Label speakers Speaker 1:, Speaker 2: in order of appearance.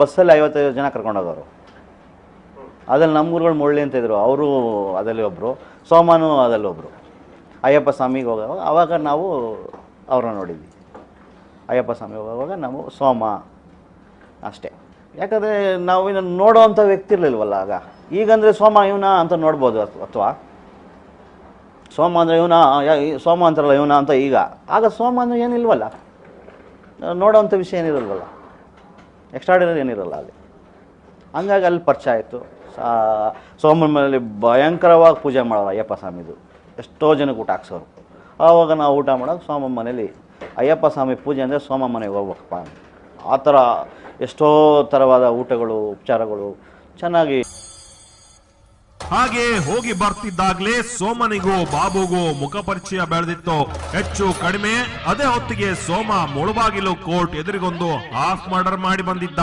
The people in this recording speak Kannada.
Speaker 1: ಬಸ್ಸಲ್ಲಿ 55 ಜನ ಕರ್ಕೊಂಡೋಗೋರು. ಅದ್ರಲ್ಲಿ ನಮ್ಮ ಊರುಗಳು ಮುರಳಿ ಅಂತ ಇದ್ರು, ಅವರು ಅದರಲ್ಲಿ ಒಬ್ಬರು, ಸೋಮನು ಅದರಲ್ಲಿ ಒಬ್ಬರು. ಅಯ್ಯಪ್ಪ ಸ್ವಾಮಿಗೆ ಹೋಗುವಾಗ ಆವಾಗ ನಾವು ಅವ್ರನ್ನ ನೋಡಿದ್ವಿ. ಅಯ್ಯಪ್ಪ ಸ್ವಾಮಿಗೆ ಹೋಗುವಾಗ ನಾವು ಸೋಮ ಅಷ್ಟೇ. ಯಾಕಂದರೆ ನಾವು ಇನ್ನು ನೋಡೋವಂಥ ವ್ಯಕ್ತಿ ಇರಲಿಲ್ವಲ್ಲ ಆಗ. ಈಗಂದರೆ ಸೋಮ ಇವನ ಅಂತ ನೋಡ್ಬೋದು, ಅಥವಾ ಸೋಮ ಅಂದರೆ ಇವನ, ಸೋಮ ಅಂತಾರಲ್ಲ ಇವನ ಅಂತ. ಆಗ ಸೋಮ ಅಂದರೆ ಏನಿಲ್ವಲ್ಲ, ನೋಡೋವಂಥ ವಿಷಯ ಏನಿರಲ್ವಲ್ಲ, ಎಕ್ಸ್ಟ್ರಾಡಿನರಿ ಏನಿರಲ್ಲ ಅಲ್ಲಿ. ಹಂಗಾಗಿ ಅಲ್ಲಿ ಪರಿಚಯ ಆಯಿತು. ಸೋಮನ ಮನೆಯಲ್ಲಿ ಭಯಂಕರವಾಗಿ ಪೂಜೆ ಮಾಡೋರು ಅಯ್ಯಪ್ಪ ಸ್ವಾಮಿದು, ಎಷ್ಟೋ ಜನಕ್ಕೆ ಊಟ ಹಾಕ್ಸೋರು. ಆವಾಗ ನಾವು ಊಟ ಮಾಡೋದು ಸೋಮ ಮನೇಲಿ. ಅಯ್ಯಪ್ಪ ಸ್ವಾಮಿ ಪೂಜೆ ಅಂದರೆ ಸೋಮ ಮನೆಗೆ ಹೋಗ್ಬೇಕಪ್ಪ, ಆ ಥರ ಎಷ್ಟೋ ಥರವಾದ ಊಟಗಳು, ಉಪಚಾರಗಳು ಚೆನ್ನಾಗಿ.
Speaker 2: ಹಾಗೆ ಹೋಗಿ ಬರ್ತಿದ್ದಾಗಲೇ ಸೋಮನಿಗೂ ಬಾಬುಗೂ ಮುಖ ಪರಿಚಯ ಬೆಳೆದಿತ್ತು. ಹೆಚ್ಚು ಕಡಿಮೆ ಅದೇ ಹೊತ್ತಿಗೆ ಸೋಮ ಮುಳುಬಾಗಿಲು ಕೋರ್ಟ್ ಎದುರಿಗೊಂದು ಹಾಫ್ ಮರ್ಡರ್ ಮಾಡಿ ಬಂದಿದ್ದ.